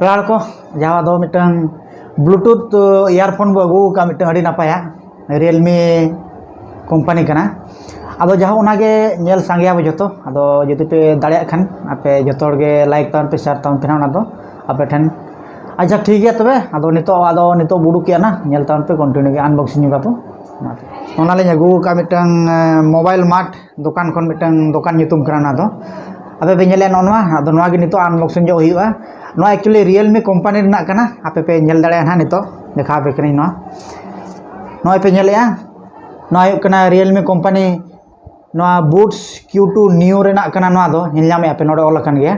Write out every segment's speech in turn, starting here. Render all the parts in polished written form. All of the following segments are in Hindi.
पेड़ को जहाँ दो मिटन ब्लूटूथ इयरफोन बो अगू का मिटन अड़ी नपाया रियलमी कंपनी कना अदो जहाँ उनागे नेल सांगिया बो जतो अदो जदि पे दाड़िया खान आपे जतो गे लाइक ताउन पे शेयर ताउन पे ना दो आपे ठन अच्छा ठीक है तबे अदो नितो बुडू किया ना नेल ताउन पे कंटिन्यू के अनबॉक्सिंग का तो ओनाले अगू का मिटन मोबाइल मार्ट दुकान खन मिटन दुकान नितुम कना ना दो अबे पे नेले नोनवा अदो नोवा गे नितो अनबॉक्सिंग जो हुआ नोवा एक्चुअली रियलमी कंपनी रना कना आपे पे नेल दाड़िया ना नितो देखा पे कनी नोवा पे नेलेया नोवा हुई कना रियलमी कंपनी नोवा बूट्स Q2 न्यू रना कना नोवा दो नेल नामे आपे नोडे ऑल कन गया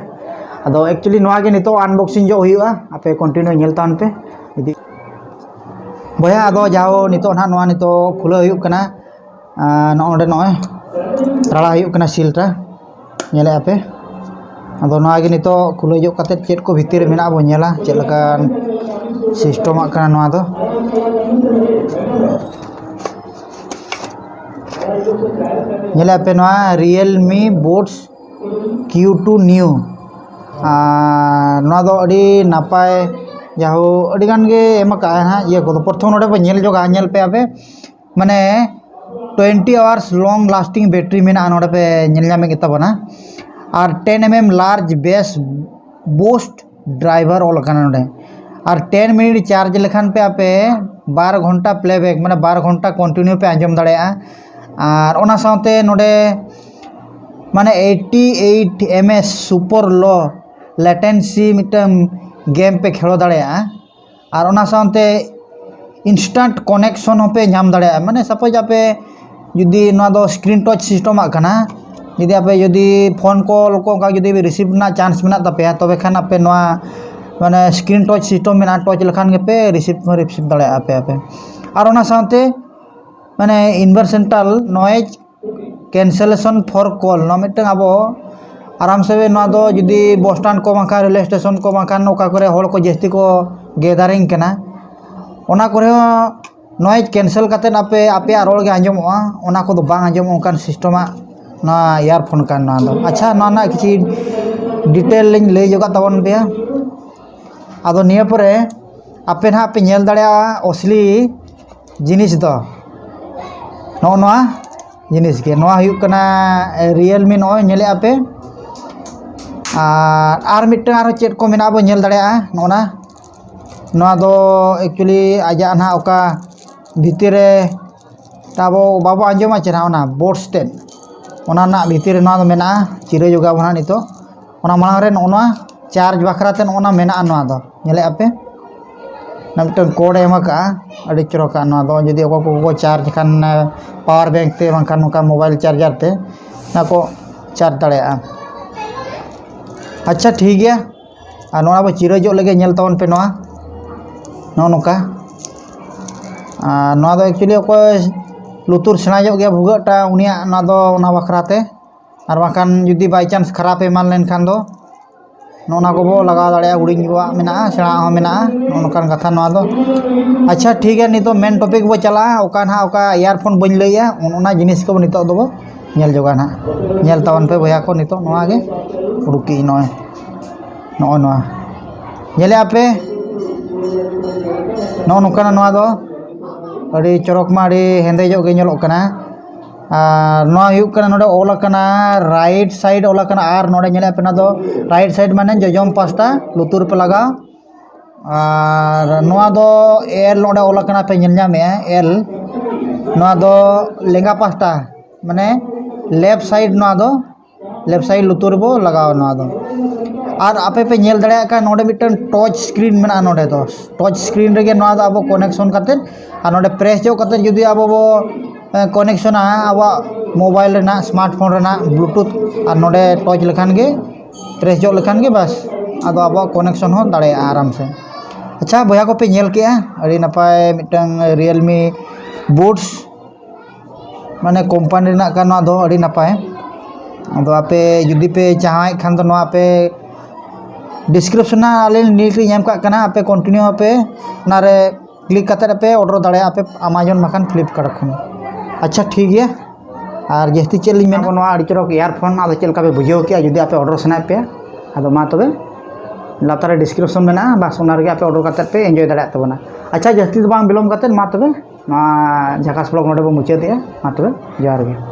अदो एक्चुअली नोवा गे नितो अनबॉक्सिंग जो हुआ आपे कंटिन्यू नेल ताउन पे इदी बया अदो जाओ नितो ना नोवा नितो खुला हुई कना नोडे नोय राड़ा हुई कना सीलटा नेले आपे अदो नोवा गे नितो खुला जो कते चेट को भीतर मेना बो नेला चेट लकान सिस्टम कना नोवा दो नेले आपे नोवा रियलमी बुट्स Q2 न्यू नोवा दो अड़ी नापाय जाहो अड़ी गान गे एम का है ये को प्रथम नोडे पे नेल जोगा नेल पे आपे माने 20 आवर्स लॉन्ग लास्टिंग बैटरी मेना नोडे पे नेल नामे के तबना और 10 mm large base boost driver all कना नोडे और 10 मिनट चार्ज लेखान पे आपे 12 घंटा प्लेबैक माने 12 घंटा कंटिन्यू पे आंजम दाड़ेया और ओना साथे नोडे माने 88 ms super low latency MITM game पे खेलो दाड़ेया और ओना साथे इंस्टेंट कनेक्शन पे नाम दाड़ेया माने सपोज आपे जुदी नोआ दो स्क्रीन टच सिस्टम आकना जुदी आपे जुदी फोन कॉल को का जुदी रिसीव ना चांस मेना तपेया तबे खान आपे नोआ माने स्क्रीन टच सिस्टम मेना टच लेखान गे पे रिसीव दाड़ेया आपे और ओना साथे माने environmental noise cancellation for call नो मिटन अब आराम से नोआ दो जुदी बस स्टैंड को बाखा रेलवे स्टेशन को बाखा नौका करे होड़ को जस्ती को गेदारिंग कना ओना करे नॉइज कैंसल कते आपे आपे रोड़ गे आंजमोआ ओना को दो बांग आंजमो ओनकान सिस्टम ना इयरफोन कान ना दो अच्छा ना ना किसी डिटेल लिंग ले जोगा तबन पे आदो निया परे आपे ना पे नेल दाड़िया असली जिनिस दो नोआ जिनिस के नोआ हुई कना रियलमी नोय नेले आपे और मिटन आरो चेट को मेना बो नेल दाड़िया नोना नोआ दो एक्चुअली आजा ना ओका भितरे ताबो बाबो आंजमा चेना ओना बोर्ड स्टेट ओना ना भितरे नोआ दो मेना चिरे जोगा बना नितो ओना मांग रे नोना चार्ज बखराते ओना मेना नोआ दो नेले आपे ना मिटन कोड एम का अड़ी चरका नोआ दो जदी को चार्ज खान पावर बैंक ते बांखान नोका मोबाइल चार्जर ते ना को चार्ज दाड़ेया अच्छा ठीक गया और नोना बो चिरा जो लगे नेल तवन पे नोआ नोका नोआ दो एक्चुअली ओको लुतुर सेना जो गया भुगटा उनिया ना दो ना बखराते और बांखान जुदी बाय चांस खराब एमान लेन खान दो नोना को बो लगा दाड़िया हुडिंग जुआ मेना सेना हो मेना नोनकान कथा नोआ दो अच्छा ठीक है नितो मेन टॉपिक बो चला ओका ना ओका इयरफोन बन लैया ओना जिनिस को नितो दो बो नेल जोगा ना नेल तवन पे भैया को नितो नोआ गे उडुकी नोय नोआ नेले आपे नोनकान नोआ दो अड़ी चरक मा अड़ी हेंदे जो गे नेलो कना नोआ हुई कना नोडे ऑल कना राइट साइड ऑल कना और नोडे नेले पे ना दो राइट साइड माने जजम पास्टा लुतुर पे लगा और नोआ दो एल नोडे ऑल कना पे नेल नामे एल नोआ दो लेंगा पास्टा माने लेफ्ट साइड नोआ दो लेफ्ट साइड लुतुर बो लगाओ नोआ दो और आपे पे नेल दाड़िया का नोडे मिटन टच स्क्रीन मेना नोडे दो टच स्क्रीन रे नोआ दो अब कनेक्शन करते और नोडे प्रेस जो करते जुदी अब बो कनेक्शन अब मोबाइल रेना स्मार्टफोन रेना ब्लूटूथ और नोडे टच लेखान गे प्रेस जो लेखान गे बस अदो अब कनेक्शन हो दाड़िया आराम से अच्छा बया को पे नेल के अड़ी नपाय मिटन रियलमी बुट्स माने कंपनी रेना का नोआ दो अड़ी नपाय अदो आपे जुदी पे चाहे खान दो नोआ पे डिस्क्रिप्शन आले लिंक एम का कना आपे कंटिन्यू आपे नारे क्लिक करते आपे ऑर्डर दाड़े आपे अमेजन मखान फ्लिपकार्ट खन अच्छा ठीक है और जस्ती चेक लिंग मेन को नोआ अड़ी चरक इयरफोन आदो चेलका पे बुझाव के जुदी आपे ऑर्डर सना पे आदो मा तबे लातार डिस्क्रिप्शन में बस उना रेगे आपे ऑर्डर करते पे एंजॉय दाड़ा तबना। अच्छा जास्ती तो बांग बिलोम करते मा तबे मा झकास ब्लॉग नोडे बो मुचादेया मा तबे जोहार गे।